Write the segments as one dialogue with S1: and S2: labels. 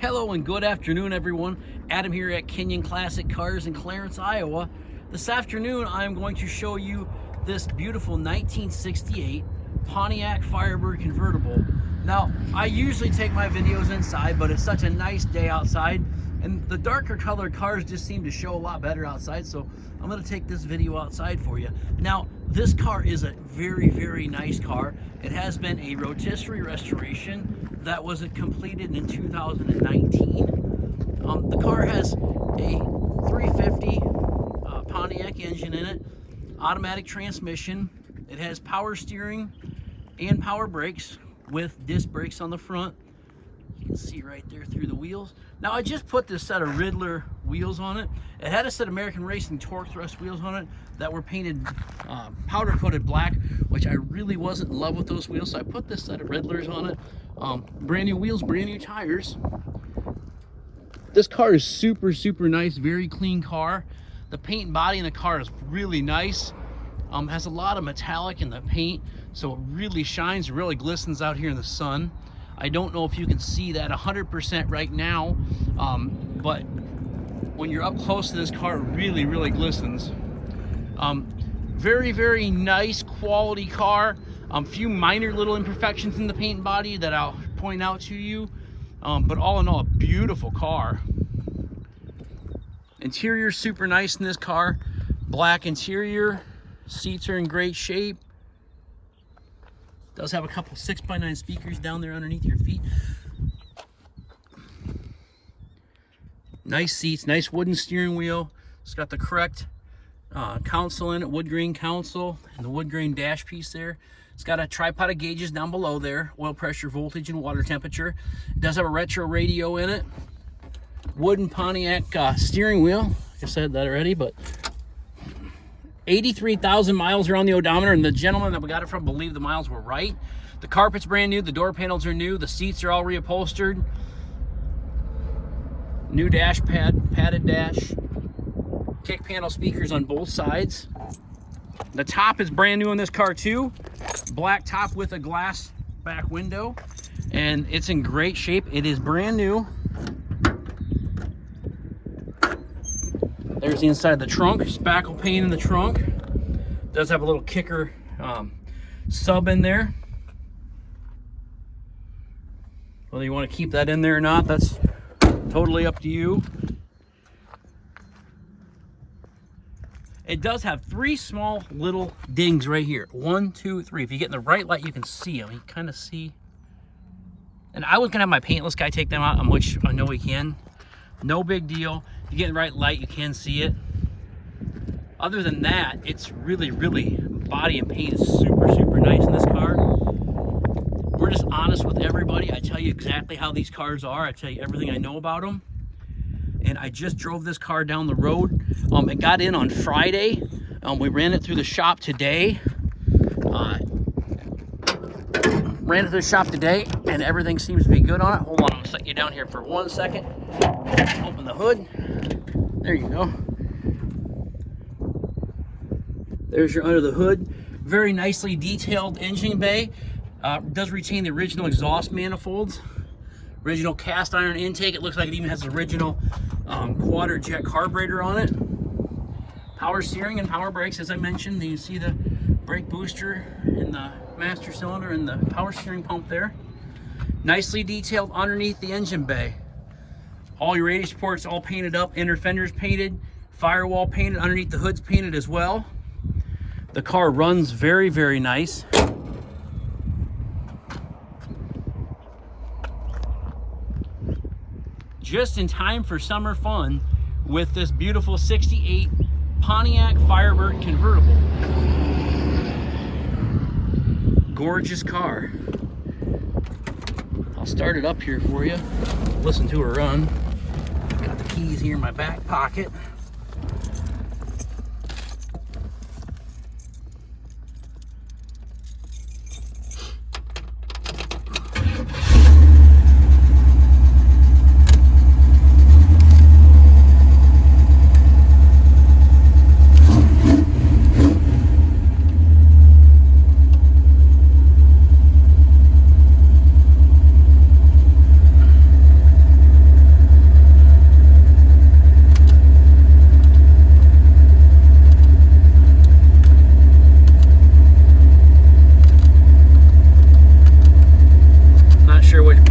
S1: Hello and good afternoon, everyone. Adam here at Kenyon Classic Cars in Clarence, Iowa. This afternoon, I'm going to show you this beautiful 1968 Pontiac Firebird convertible. Now, I usually take my videos inside, but it's such a nice day outside, and the darker colored cars just seem to show a lot better outside, so I'm going to take this video outside for you. Now, this car is a very, very nice car. It has been a rotisserie restoration that was completed in 2019. The car has a 350 Pontiac engine in it, automatic transmission. It has power steering and power brakes with disc brakes on the front. You can see right there through the wheels. Now, I just put this set of Riddler wheels on it. It had a set of American Racing torque thrust wheels on it that were painted powder coated black, which I really wasn't in love with those wheels, so I put this set of Riddlers on it. Brand new wheels, brand new tires. This car is super, super nice, very clean car. The paint and body in the car is really nice. Has a lot of metallic in the paint, so it really shines, really glistens out here in the sun. I don't know if you can see that 100% right now, but when you're up close to this car, it really, really glistens. Very, very nice quality car. Few minor little imperfections in the paint and body that I'll point out to you, but all in all, a beautiful car. Interior super nice in this car. Black interior, seats are in great shape. Does have a couple 6x9 speakers down there underneath your feet. Nice seats, nice wooden steering wheel. It's got the correct console in it, wood grain console, and the wood grain dash piece there. It's got a tripod of gauges down below there, oil pressure, voltage, and water temperature. It does have a retro radio in it. Wooden Pontiac steering wheel. I said that already, but 83,000 miles around the odometer, and the gentleman that we got it from believed the miles were right. The carpet's brand new, the door panels are new, the seats are all reupholstered. New dash pad, padded dash. Kick panel speakers on both sides. The top is brand new in this car too. Black top with a glass back window, and it's in great shape. It is brand new. There's the inside of the trunk, spackle paint in the trunk. Does have a little kicker sub in there. Whether you want to keep that in there or not, that's totally up to you. It does have three small little dings right here. 1, 2, 3. If you get in the right light, you can see them. You can kind of see. And I was going to have my paintless guy take them out, which I know he can. No big deal. If you get in the right light, you can see it. Other than that, it's really, really, body and paint is super, super nice in this car. We're just honest with everybody. I tell you exactly how these cars are. I tell you everything I know about them. And I just drove this car down the road. It got in on Friday. We ran it through the shop today. Ran it through the shop today, and everything seems to be good on it. Hold on, I'm gonna set you down here for 1 second. Open the hood. There you go. There's your under the hood. Very nicely detailed engine bay. Does retain the original exhaust manifolds. Original cast iron intake. It looks like it even has the original quater jet carburetor on it. Power steering and power brakes, as I mentioned. You see the brake booster in the master cylinder and the power steering pump there. Nicely detailed underneath the engine bay. All your radius ports all painted up, inner fenders painted, firewall painted, underneath the hood's painted as well. The car runs very, very nice. Just in time for summer fun with this beautiful 68 Pontiac Firebird convertible. Gorgeous car. I'll start it up here for you. Listen to her run. Got the keys here in my back pocket.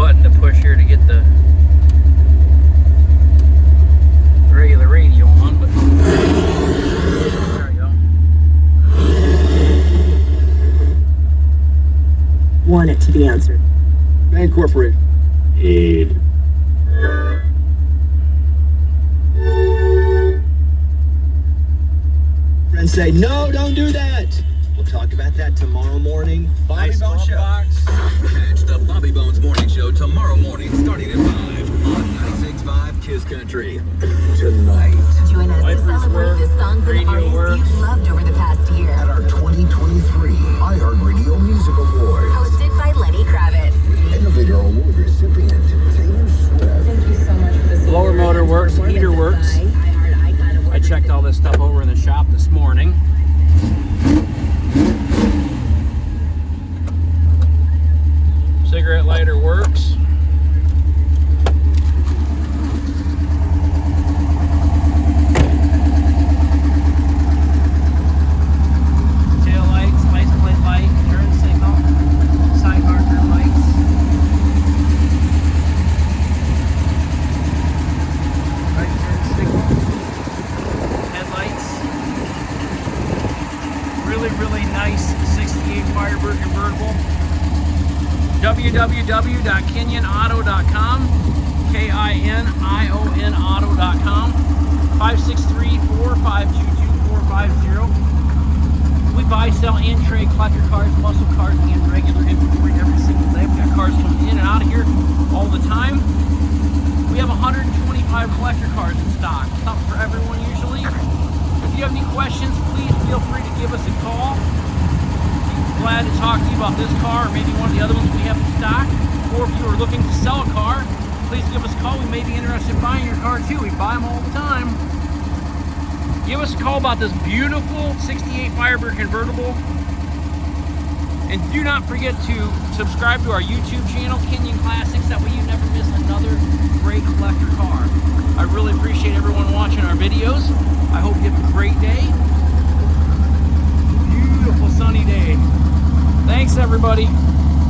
S1: button to push here to get the regular radio on, but there we go.
S2: Want it to be answered.
S3: Bank Corporation. Friends say, no, don't do that. We'll talk about that tomorrow morning. Bobby Bones Show.
S4: Catch the Bobby Bones Morning Show tomorrow morning starting at 5 on 96.5 Kiss Country. Tonight.
S5: Join us to celebrate the songs and artists you've loved over the past year.
S4: At our 2023 iHeartRadio Music Awards.
S5: Hosted by Lenny Kravitz.
S4: Innovator Award recipient Taylor Swift.
S6: Thank you so much for this.
S1: Blower motor works, heater works. I checked all this stuff over in the shop this morning. Cigarette lighter works. Tail lights, license plate light, turn signal, side marker lights. Right turn signal. Headlights. Really nice 68 Firebird convertible. www.kinyonauto.com, KINION auto.com, 563-452-2450. We buy, sell, and trade collector cars, muscle cars, and regular inventory every single day. We got cars coming in and out of here all the time. We have 125 collector cars in stock. Something for everyone usually. If you have any questions, please feel free to give us a call. Glad to talk to you about this car or maybe one of the other ones we have in stock. Or if you are looking to sell a car, please give us a call. We may be interested in buying your car too. We buy them all the time. Give us a call about this beautiful 68 Firebird convertible. And do not forget to subscribe to our YouTube channel, Kenyon Classics. That way you never miss another great collector car. I really appreciate everyone watching our videos. I hope you have a great day. Beautiful sunny day. Thanks, everybody.